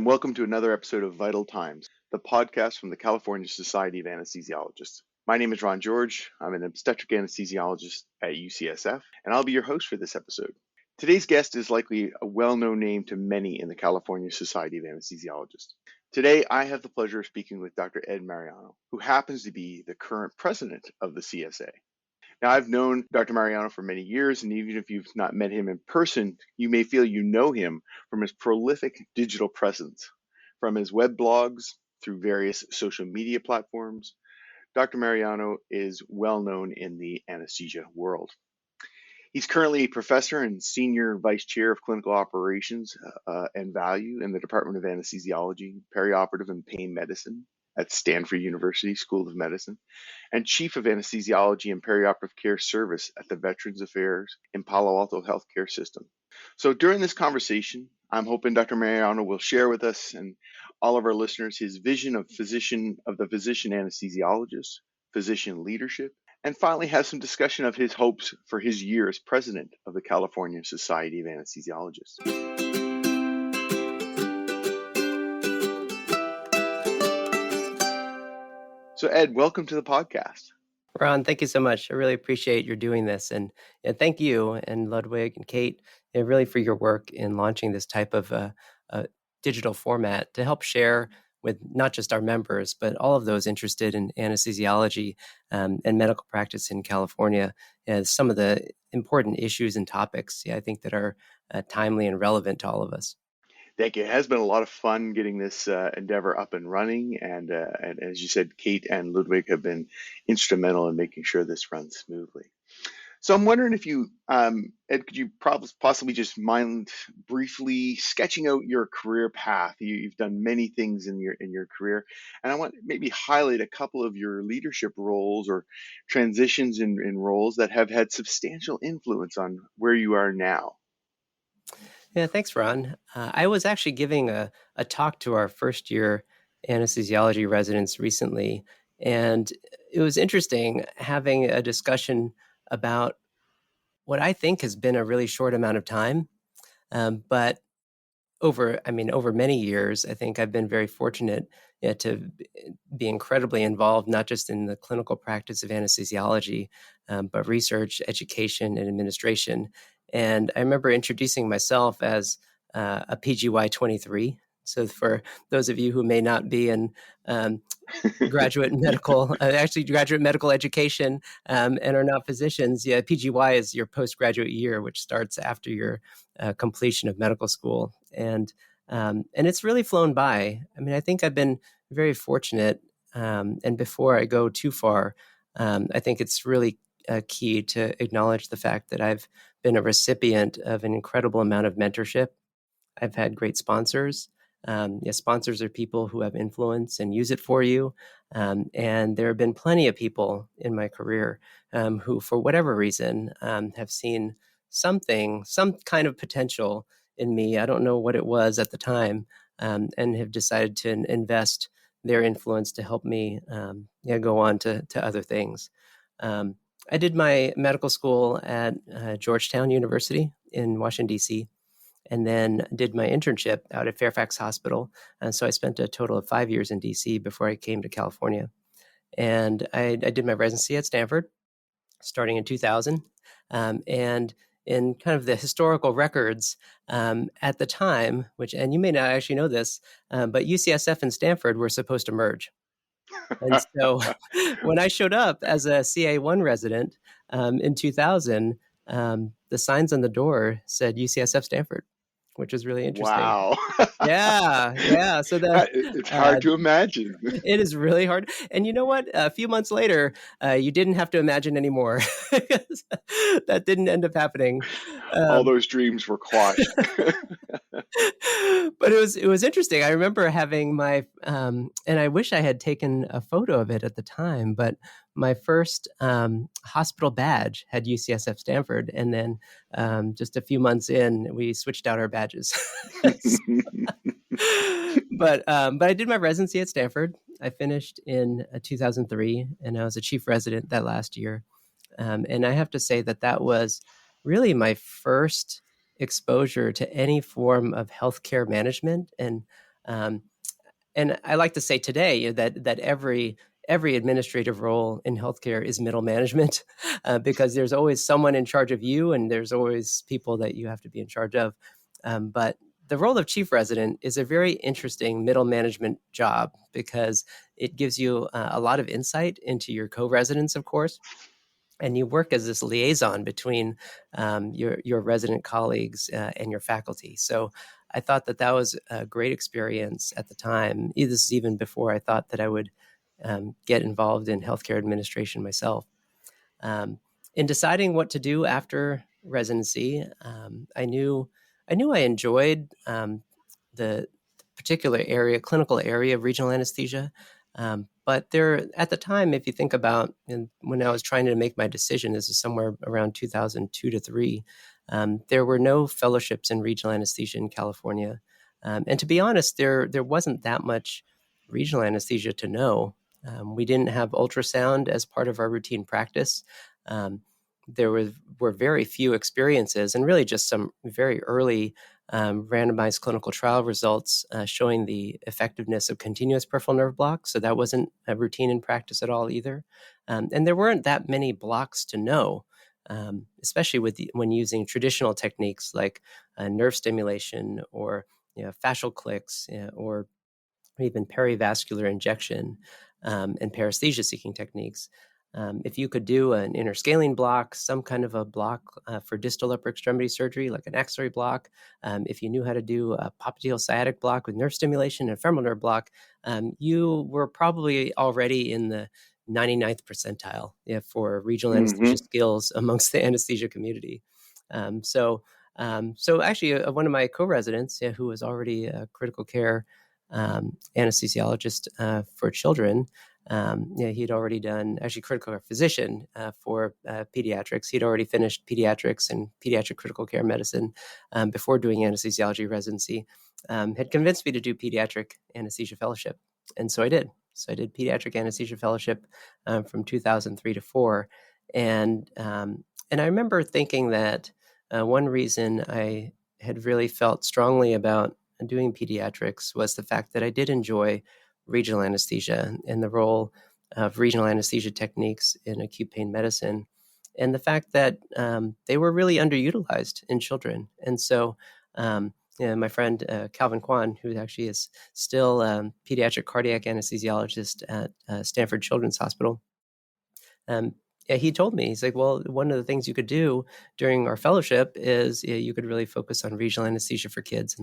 and welcome to another episode of Vital Times, the podcast from the California Society of Anesthesiologists. My name is Ron George. I'm an obstetric anesthesiologist at UCSF, and I'll be your host for this episode. Today's guest is likely a well-known name to many in the California Society of Anesthesiologists. Today, I have the pleasure of speaking with Dr. Ed Mariano, who happens to be the current president of the CSA. Now, I've known Dr. Mariano for many years, and even if you've not met him in person, you may feel you know him from his prolific digital presence. From his web blogs through various social media platforms, Dr. Mariano is well known in the anesthesia world. He's currently a professor and senior vice chair of clinical operations and value in the Department of Anesthesiology, Perioperative and Pain Medicine at Stanford University School of Medicine, and Chief of Anesthesiology and Perioperative Care Service at the Veterans Affairs in Palo Alto Healthcare System. So during this conversation, I'm hoping Dr. Mariano will share with us and all of our listeners his vision of the physician anesthesiologist, physician leadership, and finally have some discussion of his hopes for his year as president of the California Society of Anesthesiologists. So Ed, welcome to the podcast. Ron, thank you so much. I really appreciate your doing this. And thank you and Ludwig and Kate really for your work in launching this type of digital format to help share with not just our members, but all of those interested in anesthesiology and medical practice in California, some of the important issues and topics, I think, that are timely and relevant to all of us. Thank you. It has been a lot of fun getting this endeavor up and running. And as you said, Kate and Ludwig have been instrumental in making sure this runs smoothly. So I'm wondering if you, Ed, could you possibly just mind briefly sketching out your career path? You've done many things in your career, and I want to maybe highlight a couple of your leadership roles or transitions in roles that have had substantial influence on where you are now. Yeah, thanks, Ron. I was actually giving a talk to our first year anesthesiology residents recently, and it was interesting having a discussion about what I think has been a really short amount of time. But over many years, I think I've been very fortunate to be incredibly involved, not just in the clinical practice of anesthesiology, but research, education, and administration. And I remember introducing myself as a PGY 23. So for those of you who may not be in graduate medical education and are not physicians, PGY is your postgraduate year, which starts after your completion of medical school. And it's really flown by. I mean, I think I've been very fortunate. And before I go too far, I think it's really key to acknowledge the fact that I've been a recipient of an incredible amount of mentorship. I've had great sponsors. Sponsors are people who have influence and use it for you. And there have been plenty of people in my career who, for whatever reason, have seen some kind of potential in me. I don't know what it was at the time, and have decided to invest their influence to help me go on to other things. I did my medical school at Georgetown University in Washington, D.C., and then did my internship out at Fairfax Hospital. And so I spent a total of 5 years in D.C. before I came to California. And I did my residency at Stanford, starting in 2000. And in kind of the historical records at the time, and you may not actually know this, but UCSF and Stanford were supposed to merge. And so when I showed up as a CA1 resident in 2000, the signs on the door said UCSF Stanford, which is really interesting. Wow. Yeah. So it's hard to imagine. It is really hard. And you know what? A few months later, you didn't have to imagine anymore. That didn't end up happening. All those dreams were quashed. But it was interesting. I remember having my, and I wish I had taken a photo of it at the time, but my first hospital badge had UCSF Stanford. And then just a few months in, we switched out our badges. But I did my residency at Stanford. I finished in 2003, and I was a chief resident that last year. And I have to say that was really my first exposure to any form of healthcare management. And Um, and I like to say today that every administrative role in healthcare is middle management, because there's always someone in charge of you, and there's always people that you have to be in charge of. But the role of chief resident is a very interesting middle management job because it gives you a lot of insight into your co-residents, of course, and you work as this liaison between your resident colleagues and your faculty. So I thought that was a great experience at the time. This is even before I thought that I would get involved in healthcare administration myself. Um, in deciding what to do after residency, I knew I enjoyed the particular clinical area of regional anesthesia. But there, at the time, if you think about, and when I was trying to make my decision, this is somewhere around 2002 to 3, there were no fellowships in regional anesthesia in California. And to be honest, there wasn't that much regional anesthesia to know. We didn't have ultrasound as part of our routine practice. Um, there were very few experiences, and really just some very early randomized clinical trial results showing the effectiveness of continuous peripheral nerve blocks. So that wasn't a routine in practice at all either. And there weren't that many blocks to know, especially when using traditional techniques like nerve stimulation or fascial clicks, or even perivascular injection and paresthesia-seeking techniques. If you could do an interscaling block, some kind of a block for distal upper extremity surgery, like an axillary block, if you knew how to do a popliteal sciatic block with nerve stimulation and a femoral nerve block, you were probably already in the 99th percentile for regional anesthesia skills amongst the anesthesia community. So actually, one of my co-residents, who was already a critical care anesthesiologist for children, he'd already done, actually critical care physician for pediatrics. He'd already finished pediatrics and pediatric critical care medicine before doing anesthesiology residency, had convinced me to do pediatric anesthesia fellowship. And so I did. So I did pediatric anesthesia fellowship from 2003 to 4. And I remember thinking that one reason I had really felt strongly about doing pediatrics was the fact that I did enjoy regional anesthesia and the role of regional anesthesia techniques in acute pain medicine, and the fact that they were really underutilized in children. And so my friend Calvin Kwan, who actually is still pediatric cardiac anesthesiologist at Stanford Children's Hospital, he told me, he's like, well, one of the things you could do during our fellowship is you could really focus on regional anesthesia for kids.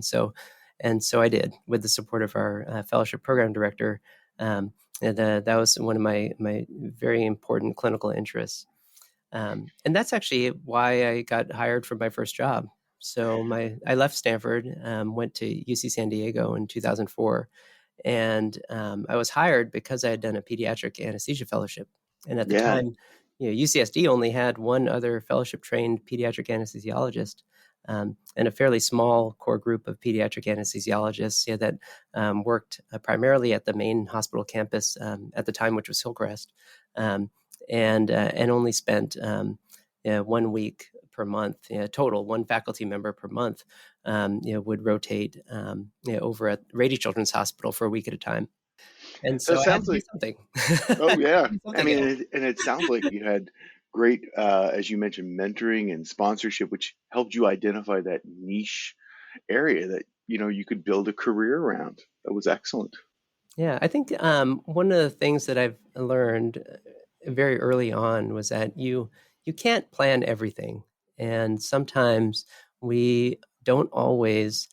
And so I did, with the support of our fellowship program director. And that was one of my very important clinical interests. And that's actually why I got hired for my first job. So I left Stanford, went to UC San Diego in 2004. And I was hired because I had done a pediatric anesthesia fellowship. And at the time, UCSD only had one other fellowship-trained pediatric anesthesiologist, and a fairly small core group of pediatric anesthesiologists that worked primarily at the main hospital campus at the time, which was Hillcrest, and only spent 1 week per month total. One faculty member per month would rotate over at Rady Children's Hospital for a week at a time. And so I had to do something. Oh, yeah. I mean, and it sounds like you had great, as you mentioned, mentoring and sponsorship, which helped you identify that niche area that, you could build a career around. That was excellent. Yeah, I think one of the things that I've learned very early on was that you can't plan everything. And sometimes we don't always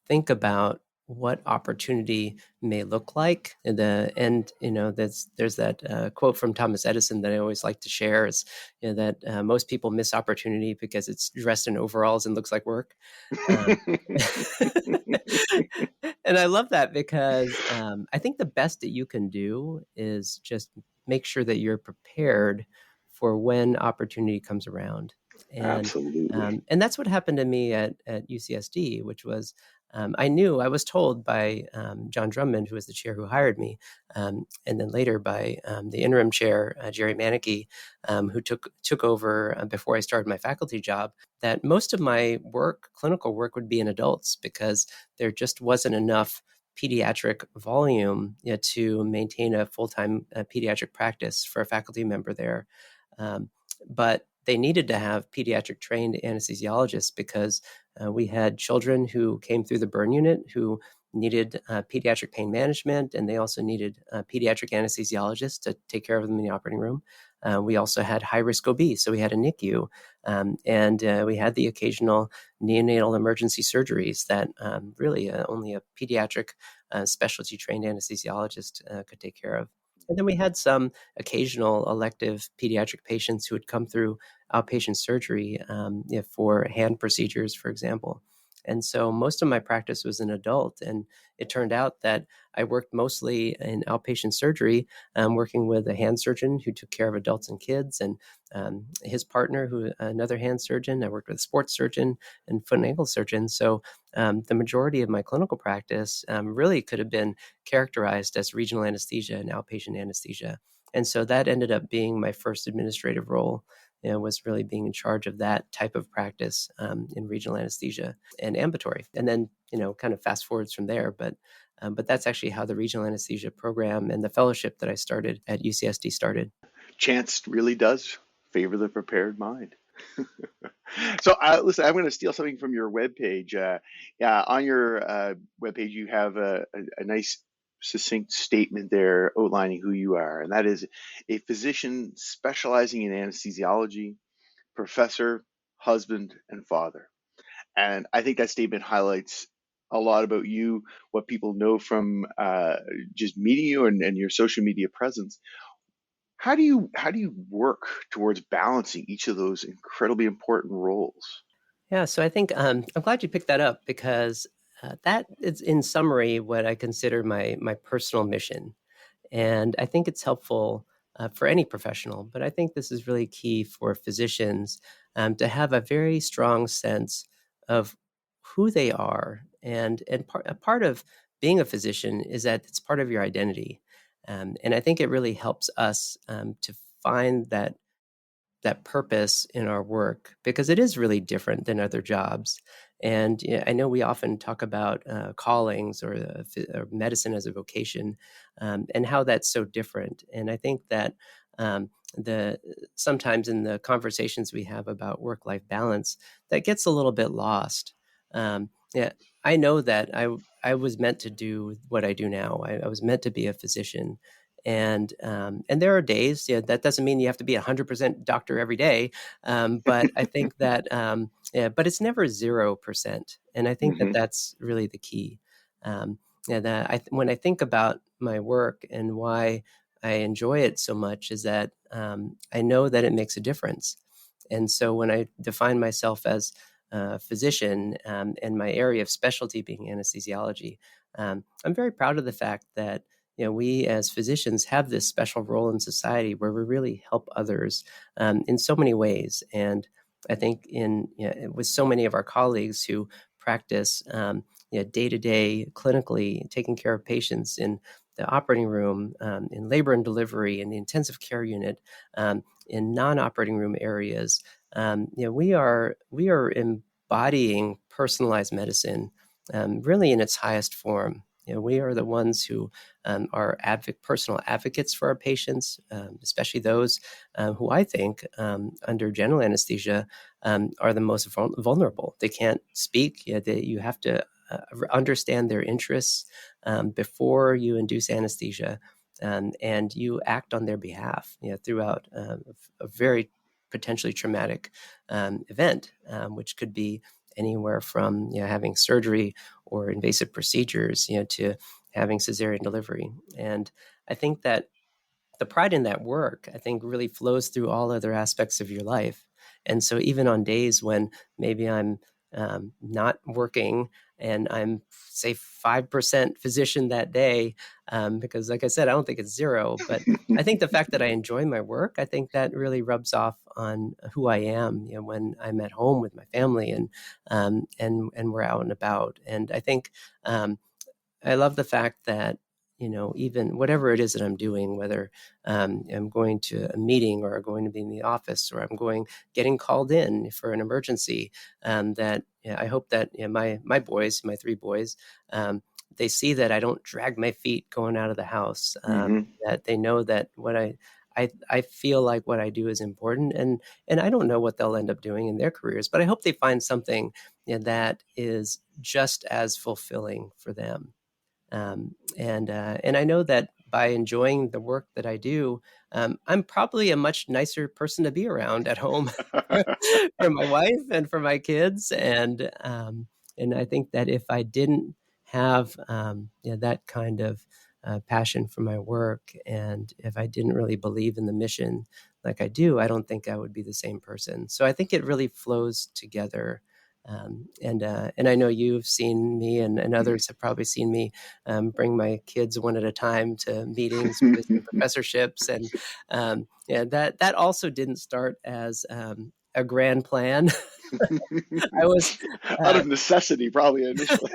think about what opportunity may look like. And there's that quote from Thomas Edison that I always like to share, is that most people miss opportunity because it's dressed in overalls and looks like work. And I love that because I think the best that you can do is just make sure that you're prepared for when opportunity comes around. And, Absolutely. And that's what happened to me at UCSD, which was I was told by John Drummond, who was the chair who hired me, and then later by the interim chair, Jerry Manicky, who took over before I started my faculty job, that most of my clinical work would be in adults because there just wasn't enough pediatric volume, to maintain a full-time pediatric practice for a faculty member there. But they needed to have pediatric trained anesthesiologists because we had children who came through the burn unit who needed pediatric pain management, and they also needed pediatric anesthesiologists to take care of them in the operating room. We also had high-risk OB, so we had a NICU, and we had the occasional neonatal emergency surgeries that really only a pediatric specialty-trained anesthesiologist could take care of. And then we had some occasional elective pediatric patients who would come through outpatient surgery for hand procedures, for example. And so most of my practice was an adult, and it turned out that I worked mostly in outpatient surgery, working with a hand surgeon who took care of adults and kids, and his partner, who another hand surgeon. I worked with a sports surgeon and foot and ankle surgeon. So the majority of my clinical practice really could have been characterized as regional anesthesia and outpatient anesthesia. And so that ended up being my first administrative role, was really being in charge of that type of practice in regional anesthesia and ambulatory. And then, kind of fast forwards from there. But that's actually how the regional anesthesia program and the fellowship that I started at UCSD started. Chance really does favor the prepared mind. So listen, I'm going to steal something from your webpage. On your webpage, you have a nice succinct statement there outlining who you are, and that is a physician specializing in anesthesiology, professor, husband, and father. And I think that statement highlights a lot about you, what people know from just meeting you and your social media presence. How do you work towards balancing each of those incredibly important roles? Yeah, so I think I'm glad you picked that up because that is, in summary, what I consider my personal mission. And I think it's helpful for any professional, but I think this is really key for physicians to have a very strong sense of who they are. And a part of being a physician is that it's part of your identity. And I think it really helps us to find that purpose in our work because it is really different than other jobs. And I know we often talk about callings or medicine as a vocation and how that's so different. And I think that the sometimes in the conversations we have about work-life balance, that gets a little bit lost. Yeah, I know that I was meant to do what I do now. I was meant to be a physician, and there are days, that doesn't mean you have to be 100% doctor every day. But I think that, but it's never 0%. And I think that Hmm. that's really the key. When I think about my work and why I enjoy it so much is that I know that it makes a difference. And so when I define myself as a physician and my area of specialty being anesthesiology, I'm very proud of the fact that we as physicians have this special role in society where we really help others in so many ways. And I think with so many of our colleagues who practice day to day clinically, taking care of patients in the operating room, in labor and delivery, in the intensive care unit, in non-operating room areas, we are embodying personalized medicine really in its highest form. We are the ones who are personal advocates for our patients, especially those who I think under general anesthesia are the most vulnerable. They can't speak. You have to understand their interests before you induce anesthesia, and you act on their behalf throughout a very potentially traumatic event, which could be anywhere from having surgery or invasive procedures, to having cesarean delivery. And I think that the pride in that work, I think, really flows through all other aspects of your life. And so even on days when maybe I'm not working and I'm, say, 5% physician that day, because like I said, I don't think it's 0, but I think the fact that I enjoy my work, I think that really rubs off on who I am, when I'm at home with my family and we're out and about. And I think I love the fact that, even whatever it is that I'm doing, whether I'm going to a meeting or going to be in the office or I'm getting called in for an emergency, that I hope that my boys, my 3 boys, they see that I don't drag my feet going out of the house, that they know that I feel like what I do is important, and I don't know what they'll end up doing in their careers, but I hope they find something that is just as fulfilling for them. And I know that by enjoying the work that I do, I'm probably a much nicer person to be around at home for my wife and for my kids. And I think that if I didn't have that kind of passion for my work, and if I didn't really believe in the mission like I do, I don't think I would be the same person. So I think it really flows together. And I know you've seen me, and others have probably seen me bring my kids one at a time to meetings or visiting professorships, and that also didn't start as a grand plan. I was Out uh, of necessity, probably initially.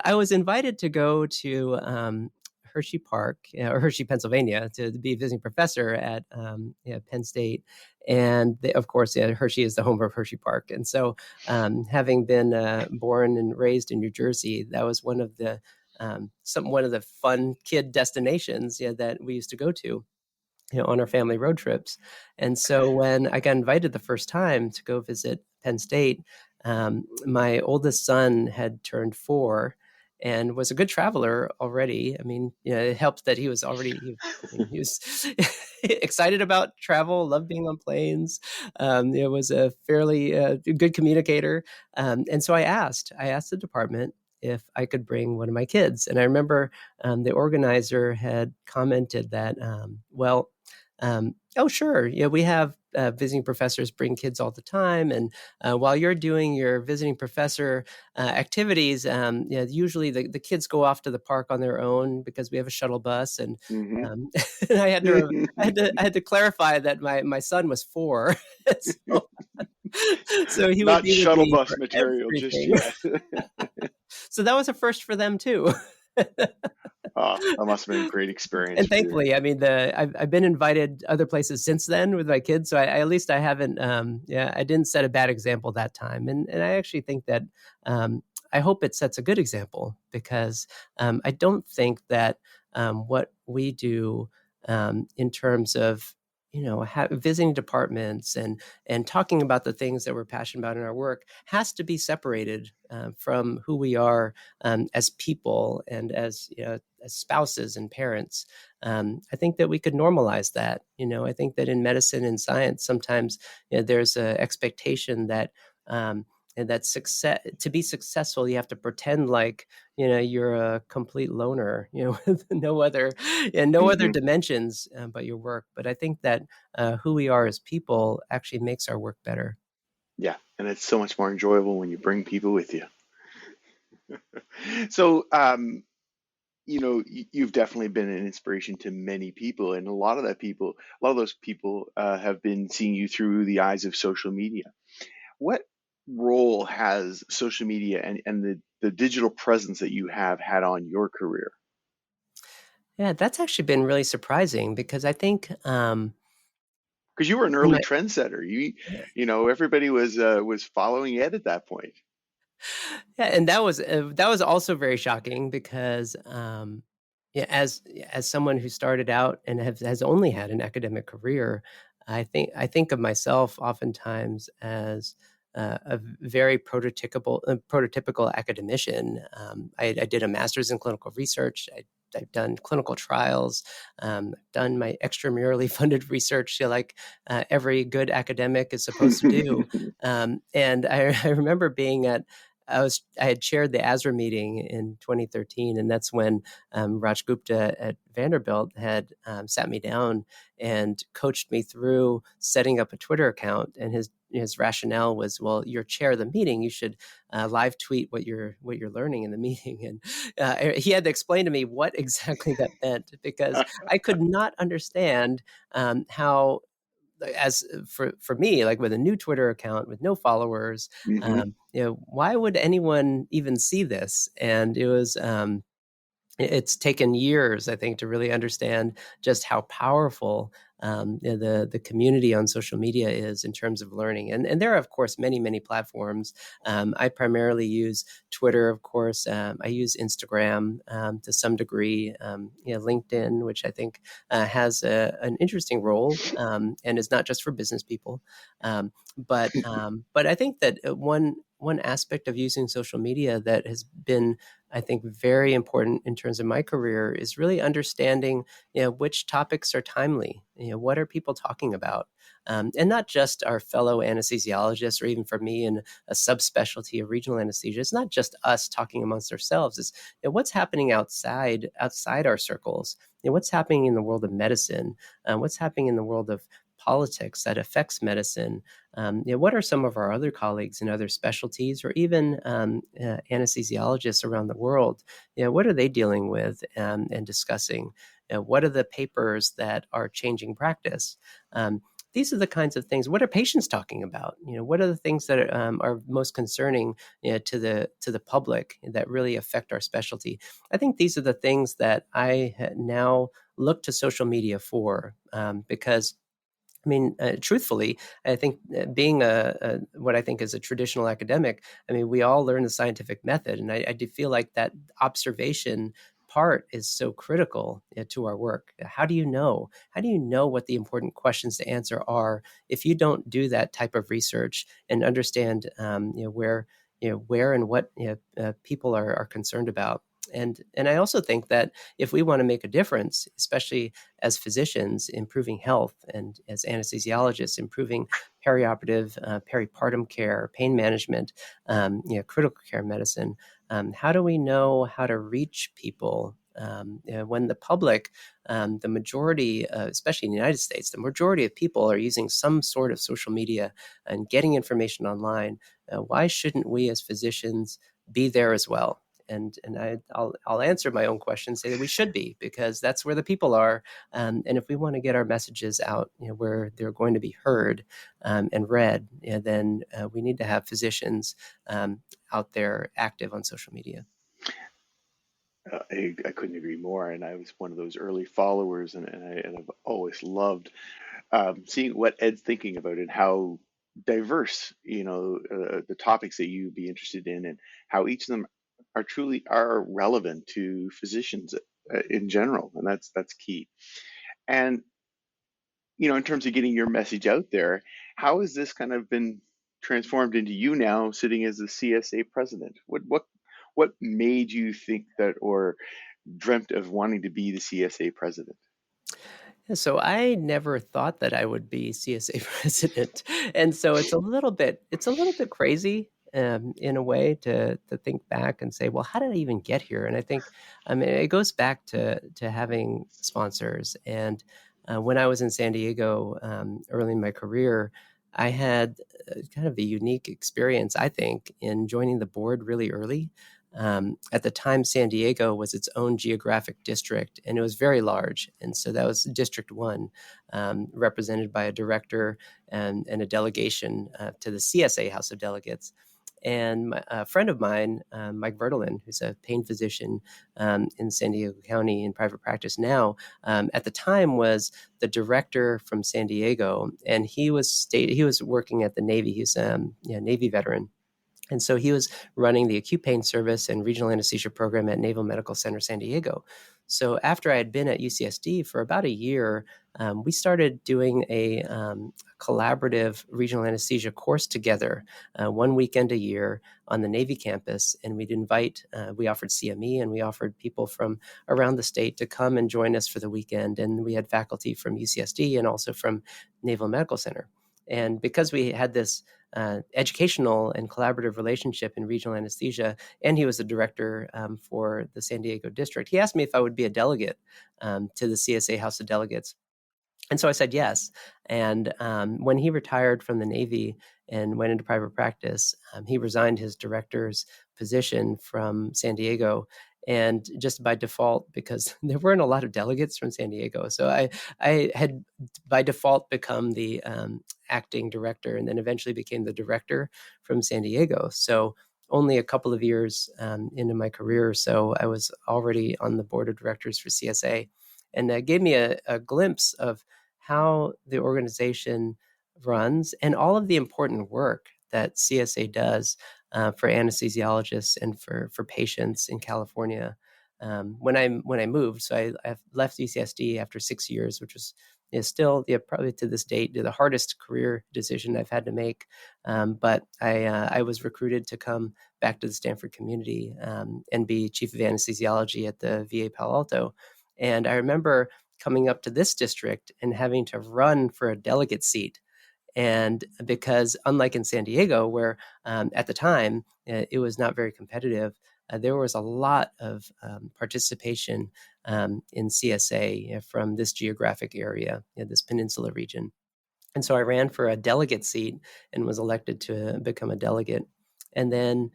I was invited to go to Hershey Park, or Hershey, Pennsylvania, to be a visiting professor at Penn State. And of course, Hershey is the home of Hershey Park. And so, having been born and raised in New Jersey, that was one of the one of the fun kid destinations that we used to go to, on our family road trips. And so when I got invited the first time to go visit Penn State, my oldest son had turned 4 and was a good traveler already. I mean, it helped that he was excited about travel, loved being on planes. It was a fairly good communicator. And so I asked the department if I could bring one of my kids. And I remember the organizer had commented that, oh, sure. Yeah, we have visiting professors bring kids all the time. And while you're doing your visiting professor activities, usually the kids go off to the park on their own because we have a shuttle bus. And, and I had to clarify that my son was 4. so, so he would Not be with shuttle me bus for material just everything. yet. So that was a first for them too. Oh, that must have been a great experience And for you. thankfully, I mean, I've been invited other places since then with my kids, so at least I haven't, I didn't set a bad example that time, and I actually think that I hope it sets a good example, because I don't think that what we do in terms of visiting departments and talking about the things that we're passionate about in our work has to be separated from who we are as people and as spouses and parents. I think that we could normalize that. I think that in medicine and science, sometimes there's an expectation that and that success to be successful, you have to pretend like you're a complete loner, with no other dimensions but your work. But I think that who we are as people actually makes our work better. Yeah, and it's so much more enjoyable when you bring people with you. So, you've definitely been an inspiration to many people, and a lot of those people have been seeing you through the eyes of social media. What role has social media and the digital presence that you have had on your career? Yeah, that's actually been really surprising, because I think Because you were an in early my trendsetter. Everybody was following Ed at that point. Yeah, and that was also very shocking, because yeah, as someone who started out and has only had an academic career, I think of myself oftentimes as a very prototypical academician. I did a master's in clinical research. I've done clinical trials, done my extramurally funded research, like every good academic is supposed to do. And I remember being I had chaired the ASRA meeting in 2013, and that's when Raj Gupta at Vanderbilt had sat me down and coached me through setting up a Twitter account. And his rationale was, well, you're chair of the meeting, you should live tweet what you're learning in the meeting. And he had to explain to me what exactly that meant, because I could not understand how, as for me, like with a new Twitter account with no followers, Hmm. why would anyone even see this? And it was it's taken years, I think, to really understand just how powerful the community on social media is in terms of learning. And there are, of course, many platforms. I primarily use Twitter, of course. I use Instagram to some degree. LinkedIn, which I think has an interesting role and is not just for business people. But I think that one aspect of using social media that has been, I think, very important in terms of my career is really understanding, which topics are timely. What are people talking about? And not just our fellow anesthesiologists, or even for me in a subspecialty of regional anesthesia. It's not just us talking amongst ourselves. It's what's happening outside our circles. What's happening in the world of medicine? What's happening in the world of politics that affects medicine? What are some of our other colleagues in other specialties, or even anesthesiologists around the world? What are they dealing with and discussing? What are the papers that are changing practice? These are the kinds of things. What are patients talking about? What are the things that are most concerning to the public that really affect our specialty? I think these are the things that I now look to social media for, because I mean, truthfully, I think being what I think is a traditional academic, I mean, we all learn the scientific method, and I do feel like that observation part is so critical to our work. How do you know? How do you know what the important questions to answer are if you don't do that type of research and understand, where and what people are concerned about? And I also think that if we want to make a difference, especially as physicians improving health, and as anesthesiologists improving perioperative, peripartum care, pain management, critical care medicine, how do we know how to reach people when the public, the majority, especially in the United States, the majority of people are using some sort of social media and getting information online? Why shouldn't we as physicians be there as well? And I'll answer my own question, say that we should be, because that's where the people are. And if we want to get our messages out, where they're going to be heard and read, then we need to have physicians out there active on social media. I couldn't agree more. And I was one of those early followers, and I've always loved seeing what Ed's thinking about and how diverse, the topics that you'd be interested in, and how each of them are relevant to physicians in general, and that's key. And in terms of getting your message out there, how has this kind of been transformed into you now sitting as the CSA president? What made you think that, or dreamt of wanting to be the CSA president? Yeah, so I never thought that I would be CSA president, and so it's a little bit crazy in a way to think back and say, well, how did I even get here? And I think, I mean, it goes back to having sponsors. And when I was in San Diego early in my career, I had kind of a unique experience, I think, in joining the board really early. At the time, San Diego was its own geographic district, and it was very large. And so that was District 1, represented by a director and a delegation to the CSA House of Delegates. And a friend of mine, Mike Verdelin, who's a pain physician in San Diego County in private practice now, at the time was the director from San Diego, and he was working at the Navy. He's a Navy veteran. And so he was running the acute pain service and regional anesthesia program at Naval Medical Center San Diego. So after I had been at UCSD for about a year, we started doing a collaborative regional anesthesia course together, one weekend a year on the Navy campus. And we offered CME, and we offered people from around the state to come and join us for the weekend. And we had faculty from UCSD and also from Naval Medical Center. And because we had this educational and collaborative relationship in regional anesthesia, and he was the director for the San Diego district, he asked me if I would be a delegate to the CSA House of Delegates. And so I said yes. And when he retired from the Navy and went into private practice, he resigned his director's position from San Diego. And just by default, because there weren't a lot of delegates from San Diego, so I had by default become the acting director, and then eventually became the director from San Diego. So only a couple of years into my career or so, I was already on the board of directors for CSA, and gave me a glimpse of how the organization runs and all of the important work that CSA does for anesthesiologists and for patients in California. When I moved, so I left UCSD after 6 years, which was still probably to this date the hardest career decision I've had to make. But I was recruited to come back to the Stanford community and be chief of anesthesiology at the VA Palo Alto. And I remember coming up to this district and having to run for a delegate seat. And because unlike in San Diego, where at the time it was not very competitive, there was a lot of participation in CSA from this geographic area, this peninsula region. And so I ran for a delegate seat and was elected to become a delegate. And then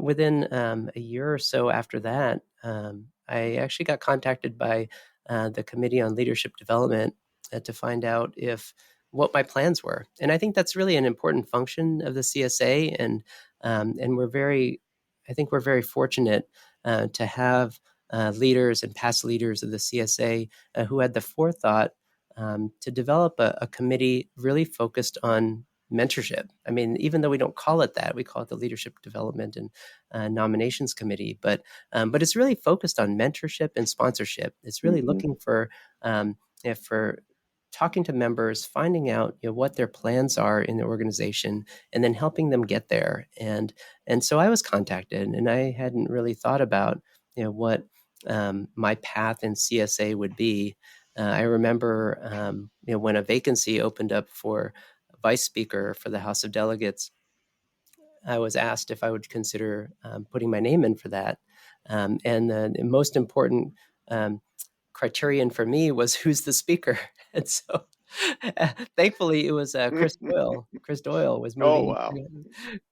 within a year or so after that, I actually got contacted by the Committee on Leadership Development to find out what my plans were. And I think that's really an important function of the CSA. And I think we're very fortunate to have leaders and past leaders of the CSA who had the forethought to develop a committee really focused on mentorship. I mean, even though we don't call it that, we call it the Leadership Development and Nominations Committee, but it's really focused on mentorship and sponsorship. It's really looking for talking to members, finding out what their plans are in the organization, and then helping them get there. And so I was contacted, and I hadn't really thought about what my path in CSA would be. I remember when a vacancy opened up for vice speaker for the House of Delegates, I was asked if I would consider putting my name in for that. And the most important criterion for me was who's the speaker. And so thankfully it was Chris Doyle. Chris Doyle was Oh, moving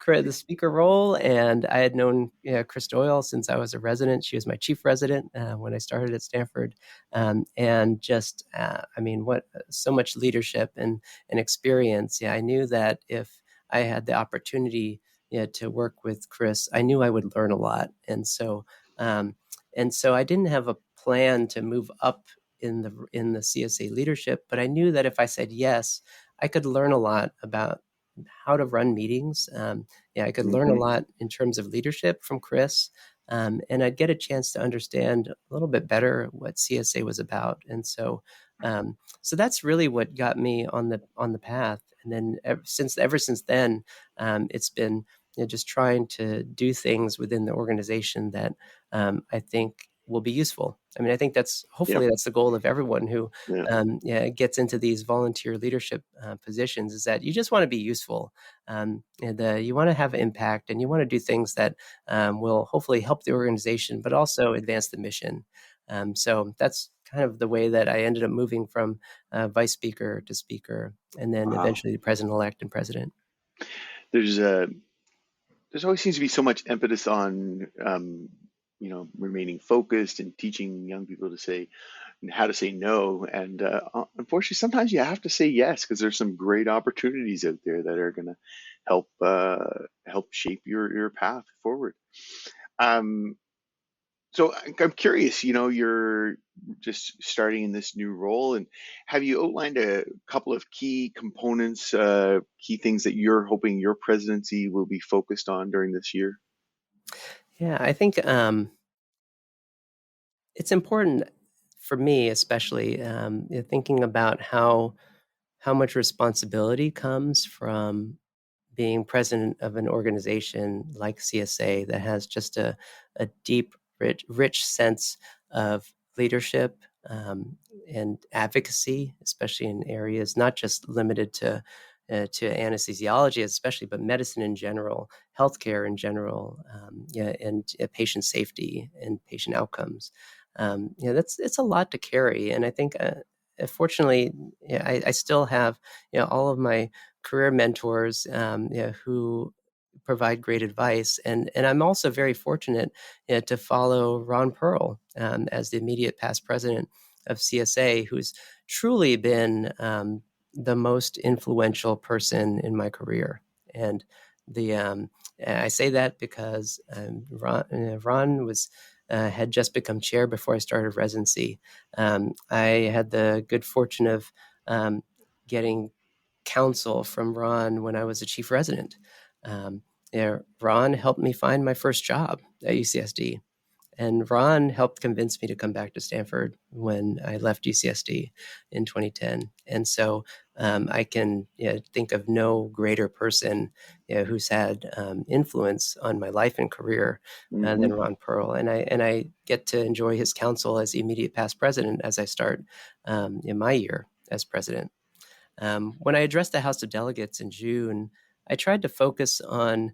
wow. the speaker role, and I had known Chris Doyle since I was a resident. She was my chief resident when I started at Stanford, and just what so much leadership and experience. I knew that if I had the opportunity to work with Chris, I knew I would learn a lot, and so I didn't have a plan to move up in the CSA leadership, but I knew that if I said yes, I could learn a lot about how to run meetings. I could learn a lot in terms of leadership from Chris, and I'd get a chance to understand a little bit better what CSA was about. And so that's really what got me on the path. And then ever since then, it's been just trying to do things within the organization that I think will be useful. I mean, I think hopefully that's the goal of everyone who gets into these volunteer leadership positions, is that you just want to be useful. You want to have impact, and you want to do things that will hopefully help the organization, but also advance the mission. So that's kind of the way that I ended up moving from vice speaker to speaker, and then eventually the president-elect and president. There's always seems to be so much impetus on remaining focused and teaching young people to say how to say no. And unfortunately, sometimes you have to say yes, because there's some great opportunities out there that are going to help shape your path forward. So I'm curious, you're just starting in this new role, and have you outlined a couple of key components, key things that you're hoping your presidency will be focused on during this year? Yeah, I think it's important for me, especially thinking about how much responsibility comes from being president of an organization like CSA that has just a deep, rich sense of leadership and advocacy, especially in areas not just limited to anesthesiology, especially, but medicine in general, healthcare in general, and patient safety and patient outcomes. It's a lot to carry, and I think, fortunately, I still have all of my career mentors who provide great advice, and I'm also very fortunate to follow Ron Pearl as the immediate past president of CSA, who's truly been the most influential person in my career. And I say that because Ron had just become chair before I started residency. I had the good fortune of getting counsel from Ron when I was a chief resident. Ron helped me find my first job at UCSD. And Ron helped convince me to come back to Stanford when I left UCSD in 2010. And so I can think of no greater person who's had influence on my life and career than Ron Pearl. And I get to enjoy his counsel as the immediate past president as I start in my year as president. When I addressed the House of Delegates in June, I tried to focus on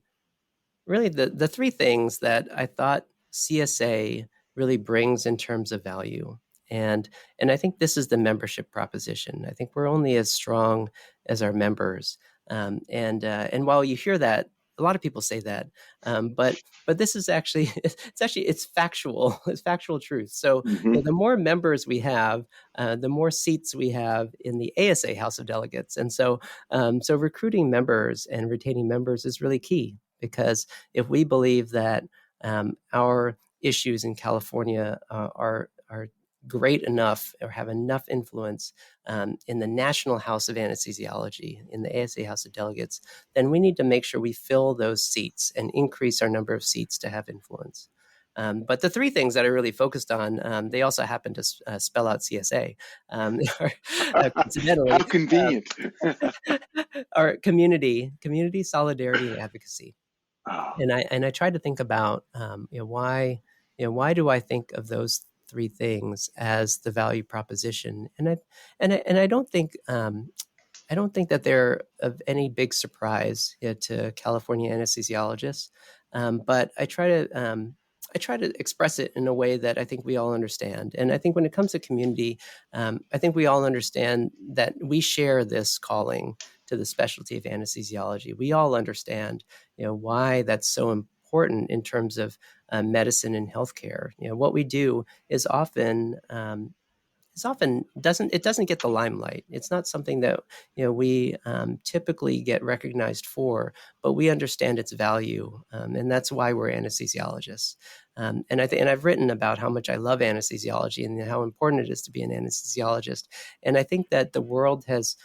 really the three things that I thought CSA really brings in terms of value. And I think this is the membership proposition. I think we're only as strong as our members. And while you hear that, a lot of people say that, but this is actually it's factual. It's factual truth. So the more members we have, the more seats we have in the ASA House of Delegates. And so so recruiting members and retaining members is really key, because if we believe that our issues in California are great enough or have enough influence in the National House of Anesthesiology, in the ASA House of Delegates, then we need to make sure we fill those seats and increase our number of seats to have influence. But the three things that I really focused on, they also happen to spell out CSA. Coincidentally, How convenient. Are community, solidarity, and advocacy. Oh. And I tried to think about why do I think of those three things as the value proposition, and I don't think that they're of any big surprise to California anesthesiologists, but I try to express it in a way that I think we all understand. And I think when it comes to community, I think we all understand that we share this calling to the specialty of anesthesiology. We all understand, why that's so important in terms of medicine and healthcare. What we do is often doesn't get the limelight. It's not something that we typically get recognized for, but we understand its value, and that's why we're anesthesiologists. And I've written about how much I love anesthesiology and how important it is to be an anesthesiologist. And I think that the world has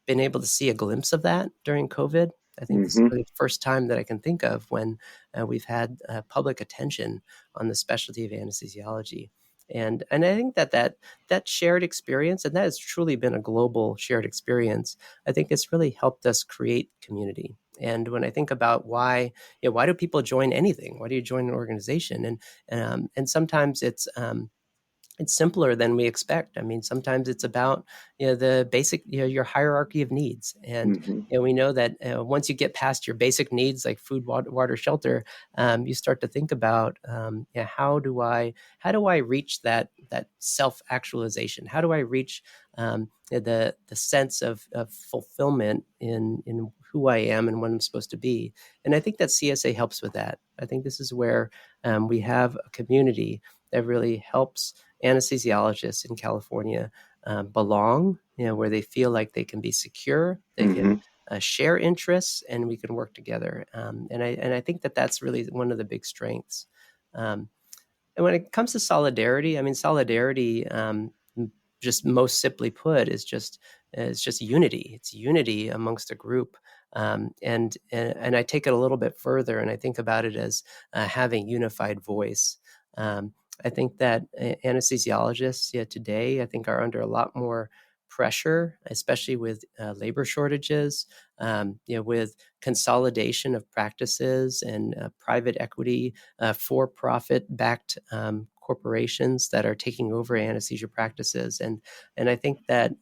been able to see a glimpse of that during COVID. I think this is really the first time that I can think of when we've had public attention on the specialty of anesthesiology. And I think that shared experience, and that has truly been a global shared experience, I think it's really helped us create community. And when I think about why do people join anything? Why do you join an organization? And sometimes it's simpler than we expect. I mean, sometimes it's about the basic your hierarchy of needs, and we know that once you get past your basic needs like food, water, shelter, you start to think about how do I reach that self-actualization? How do I reach the sense of fulfillment in who I am and what I'm supposed to be? And I think that CSA helps with that. I think this is where we have a community that really helps anesthesiologists in California belong, where they feel like they can be secure, they can share interests, and we can work together. And I think that that's really one of the big strengths. And when it comes to solidarity, I mean, solidarity, just most simply put, is just unity. It's unity amongst a group. And I take it a little bit further, and I think about it as having unified voice. I think that anesthesiologists today, I think, are under a lot more pressure, especially with labor shortages, with consolidation of practices and private equity, for-profit backed corporations that are taking over anesthesia practices. And I think that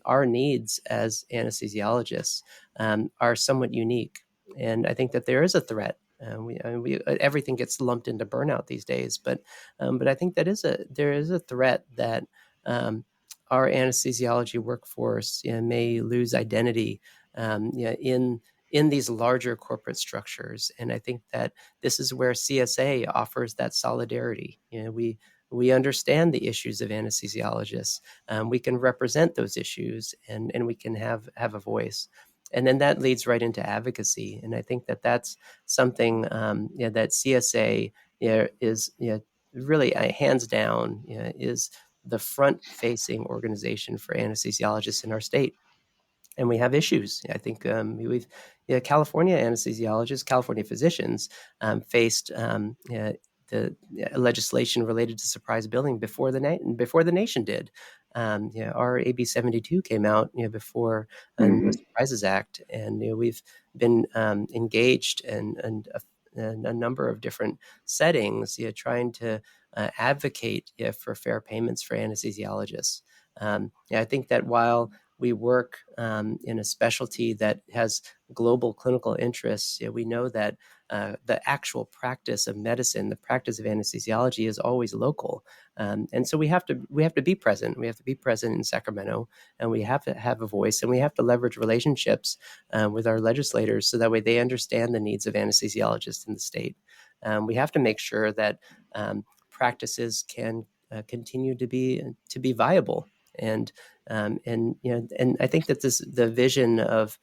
our needs as anesthesiologists are somewhat unique. And I think that there is a threat. Everything gets lumped into burnout these days, but I think that there is a threat that our anesthesiology workforce may lose identity in these larger corporate structures. And I think that this is where CSA offers that solidarity. We understand the issues of anesthesiologists. We can represent those issues, and we can have a voice. And then that leads right into advocacy. And I think that that's something that CSA is really hands down is the front-facing organization for anesthesiologists in our state. And we have issues. I think California anesthesiologists, California physicians faced the legislation related to surprise billing before the nation did. Our AB 72 came out before the Surprises Act, and we've been engaged in a number of different settings, trying to advocate for fair payments for anesthesiologists. I think that while we work in a specialty that has global clinical interests, we know that the actual practice of medicine, the practice of anesthesiology, is always local, and so we have to be present. We have to be present in Sacramento, and we have to have a voice, and we have to leverage relationships with our legislators so that way they understand the needs of anesthesiologists in the state. We have to make sure that practices can continue to be viable. And I think that the vision of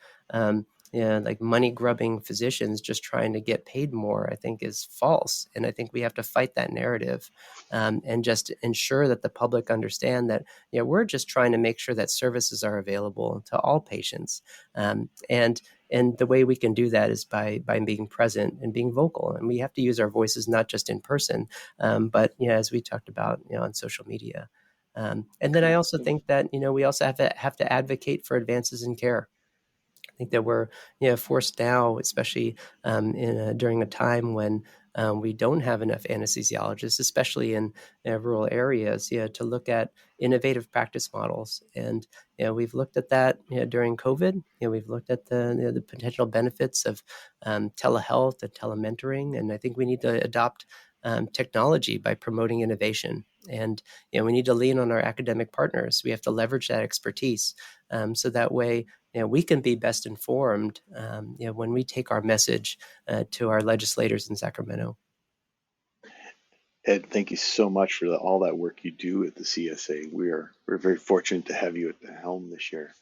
like money grubbing physicians just trying to get paid more, I think, is false. And I think we have to fight that narrative and just ensure that the public understand that we're just trying to make sure that services are available to all patients. And the way we can do that is by being present and being vocal. And we have to use our voices not just in person, but as we talked about on social media. And then I also think that we also have to advocate for advances in care. I think that we're forced now, especially during a time when we don't have enough anesthesiologists, especially in rural areas, to look at innovative practice models. And we've looked at that during COVID. We've looked at the potential benefits of telehealth and telementoring, and I think we need to adopt technology by promoting innovation. And we need to lean on our academic partners. We have to leverage that expertise so that way we can be best informed when we take our message to our legislators in Sacramento. Ed, thank you so much for all that work you do at the CSA. We're very fortunate to have you at the helm this year.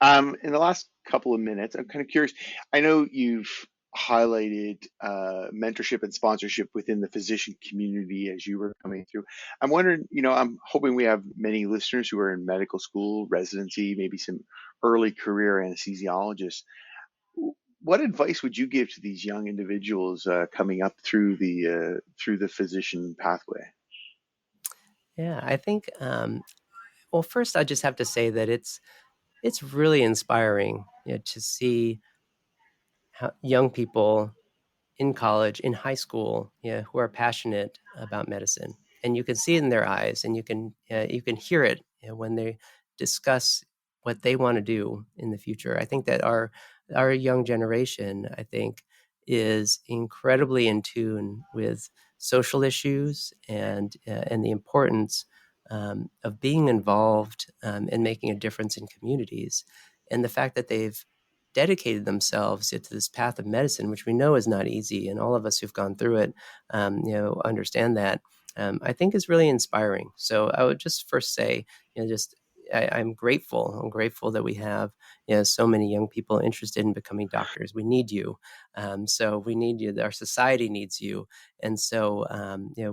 In the last couple of minutes, I'm kind of curious. I know you've highlighted mentorship and sponsorship within the physician community as you were coming through. I'm wondering, I'm hoping we have many listeners who are in medical school, residency, maybe some early career anesthesiologists. What advice would you give to these young individuals coming up through the physician pathway? Yeah, I think. Well, first, I just have to say that it's really inspiring to see how young people in college, in high school, who are passionate about medicine, and you can see it in their eyes, and you can hear it when they discuss what they want to do in the future. I think that our young generation, I think, is incredibly in tune with social issues and the importance of being involved and making a difference in communities, and the fact that they've dedicated themselves to this path of medicine, which we know is not easy, and all of us who've gone through it, understand that. I think is really inspiring. So I would just first say, just I'm grateful. I'm grateful that we have so many young people interested in becoming doctors. We need you. So we need you. Our society needs you. And so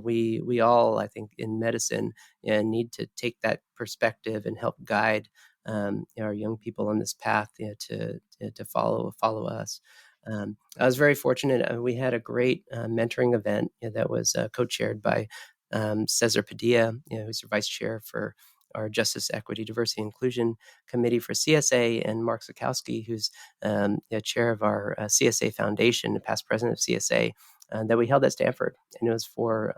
we all, I think, in medicine, need to take that perspective and help guide our young people on this path to follow us. I was very fortunate. We had a great mentoring event that was co-chaired by Cesar Padilla, who's the vice chair for our Justice, Equity, Diversity, Inclusion Committee for CSA, and Mark Zukowski, who's chair of our CSA Foundation, past president of CSA, that we held at Stanford. And it was for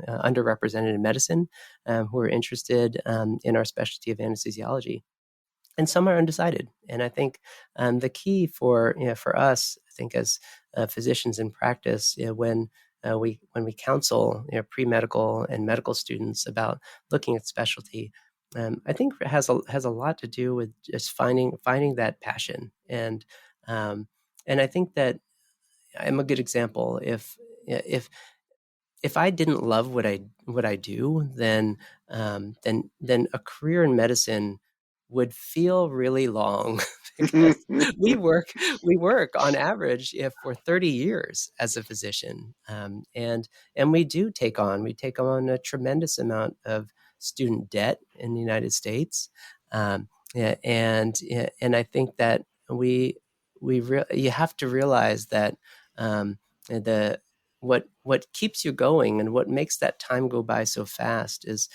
underrepresented in medicine who are interested in our specialty of anesthesiology. And some are undecided. And I think the key for us, I think, as physicians in practice, when we counsel pre-medical and medical students about looking at specialty, I think it has a lot to do with just finding that passion. And I think that I'm a good example. If I didn't love what I do, then a career in medicine would feel really long because we work we work on average for 30 years as a physician, and we take on a tremendous amount of student debt in the United States, yeah, and I think that you have to realize that the what keeps you going and what makes that time go by so fast is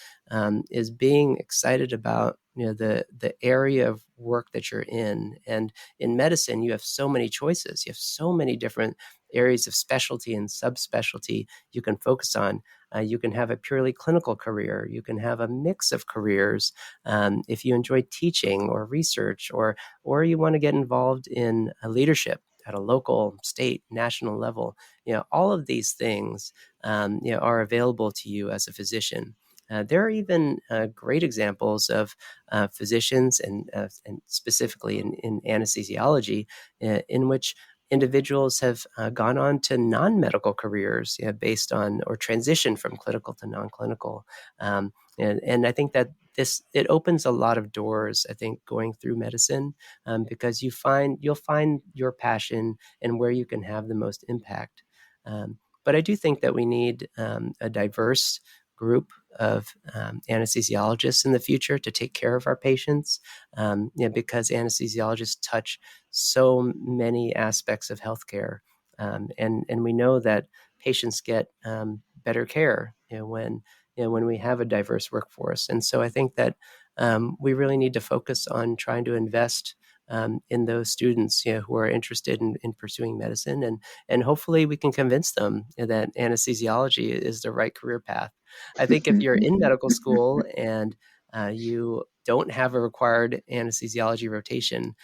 being excited about the area of work that you're in. And in medicine, you have so many choices. You have so many different areas of specialty and subspecialty you can focus on. You can have a purely clinical career. You can have a mix of careers. If you enjoy teaching or research, or you want to get involved in leadership at a local, state, national level, all of these things are available to you as a physician. There are even great examples of physicians and specifically in anesthesiology in which individuals have gone on to non-medical careers based on or transition from clinical to non-clinical. And I think that it opens a lot of doors, I think, going through medicine, because you'll find your passion and where you can have the most impact. But I do think that we need a diverse group of anesthesiologists in the future to take care of our patients, because anesthesiologists touch so many aspects of healthcare, and we know that patients get better care when we have a diverse workforce. And so I think that we really need to focus on trying to invest in those students who are interested in pursuing medicine, and hopefully we can convince them that anesthesiology is the right career path. I think if you're in medical school and you don't have a required anesthesiology rotation,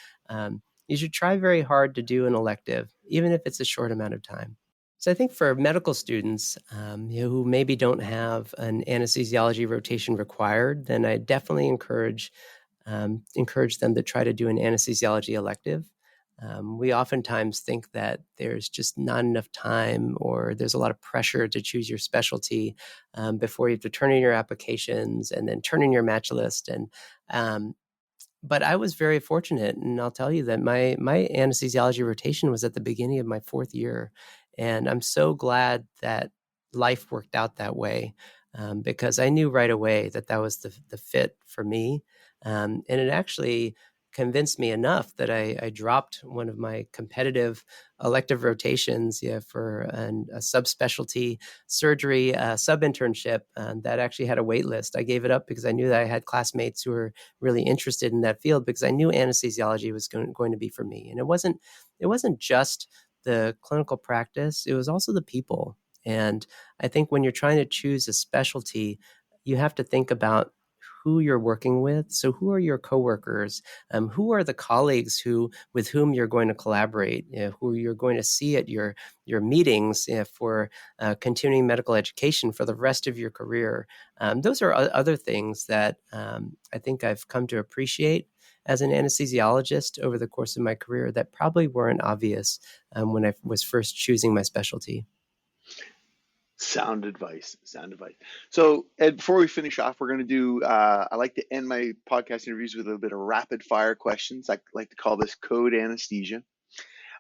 you should try very hard to do an elective, even if it's a short amount of time. So I think for medical students who maybe don't have an anesthesiology rotation required, then I definitely encourage them to try to do an anesthesiology elective. We oftentimes think that there's just not enough time, or there's a lot of pressure to choose your specialty before you have to turn in your applications and then turn in your match list. But I was very fortunate, and I'll tell you that my anesthesiology rotation was at the beginning of my 4th year, and I'm so glad that life worked out that way, because I knew right away that that was the fit for me, and it actually convinced me enough that I dropped one of my competitive elective rotations for a subspecialty surgery sub-internship that actually had a wait list. I gave it up because I knew that I had classmates who were really interested in that field, because I knew anesthesiology was going to be for me. And it wasn't just the clinical practice, it was also the people. And I think when you're trying to choose a specialty, you have to think about who you're working with. So who are your coworkers? Who are the colleagues with whom you're going to collaborate? Who you're going to see at your meetings for continuing medical education for the rest of your career? Those are other things that I think I've come to appreciate as an anesthesiologist over the course of my career that probably weren't obvious when I was first choosing my specialty. Sound advice. Sound advice. So, Ed, before we finish off, we're going to do, I like to end my podcast interviews with a bit of rapid fire questions. I like to call this code anesthesia.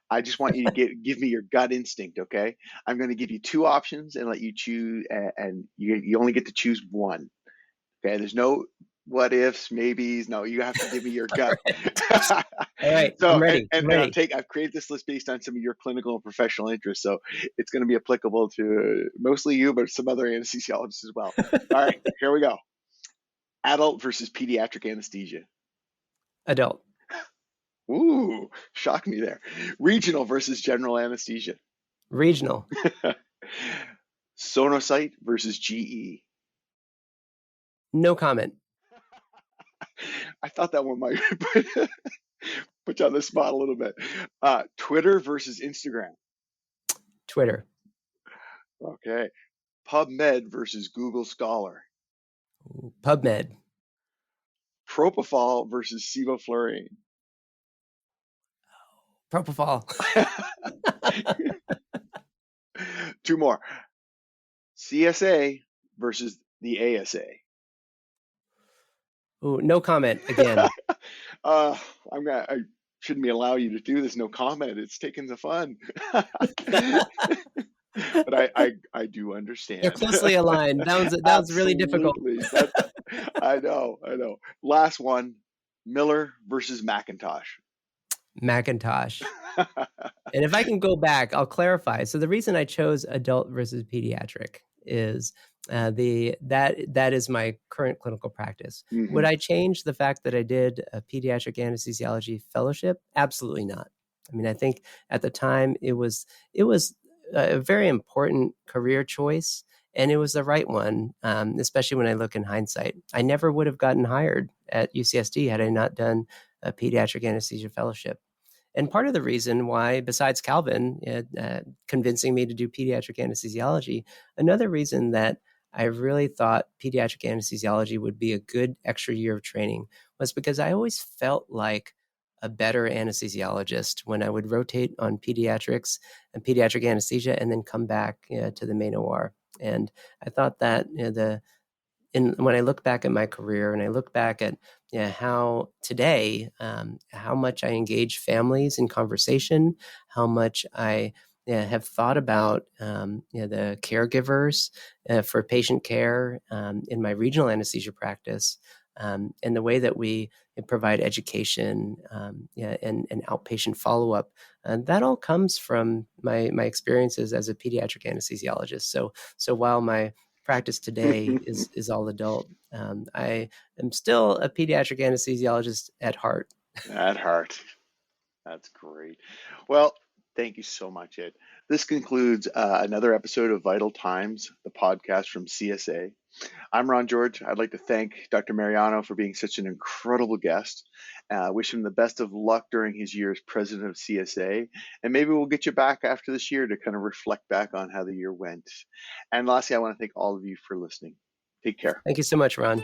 I just want you to give me your gut instinct, okay? I'm going to give you 2 options and let you choose, and you only get to choose one. Okay, there's no what ifs, maybes. No, you have to give me your gut. All right, So, I'm ready. and I've created this list based on some of your clinical and professional interests. So it's going to be applicable to mostly you, but some other anesthesiologists as well. All right, here we go. Adult versus pediatric anesthesia. Adult. Ooh, shock me there. Regional versus general anesthesia. Regional. Sonosite versus GE. No comment. I thought that one might put you on the spot a little bit. Twitter versus Instagram. Twitter. Okay. PubMed versus Google Scholar. PubMed. Propofol versus sevoflurane. Propofol. 2 more. CSA versus the ASA. Ooh, no comment again. Uh, I shouldn't be allow you to do this. No comment. It's taking the fun. But I do They're understand. closely aligned. That was really difficult. Absolutely. That I know. Last one, Miller versus McIntosh. Macintosh. And if I can go back, I'll clarify. So the reason I chose adult versus pediatric is that is my current clinical practice. Would Hmm. I change the fact that I did a pediatric anesthesiology fellowship? Absolutely not. I mean, I think at the time it was a very important career choice, and it was the right one, especially when I look in hindsight. I never would have gotten hired at UCSD had I not done a pediatric anesthesia fellowship. And part of the reason why, besides Calvin convincing me to do pediatric anesthesiology, another reason that I really thought pediatric anesthesiology would be a good extra year of training was because I always felt like a better anesthesiologist when I would rotate on pediatrics and pediatric anesthesia and then come back to the main OR. And I thought that and when I look back at my career and I look back at how today, how much I engage families in conversation, how much I have thought about the caregivers for patient care in my regional anesthesia practice, and the way that we provide education and outpatient follow-up. That all comes from my experiences as a pediatric anesthesiologist. So while my practice today is all adult. I am still a pediatric anesthesiologist at heart. At heart. That's great. Well, thank you so much, Ed. This concludes another episode of Vital Times, the podcast from CSA. I'm Ron George. I'd like to thank Dr. Mariano for being such an incredible guest. Wish him the best of luck during his year as president of CSA. And maybe we'll get you back after this year to kind of reflect back on how the year went. And lastly, I want to thank all of you for listening. Take care. Thank you so much, Ron.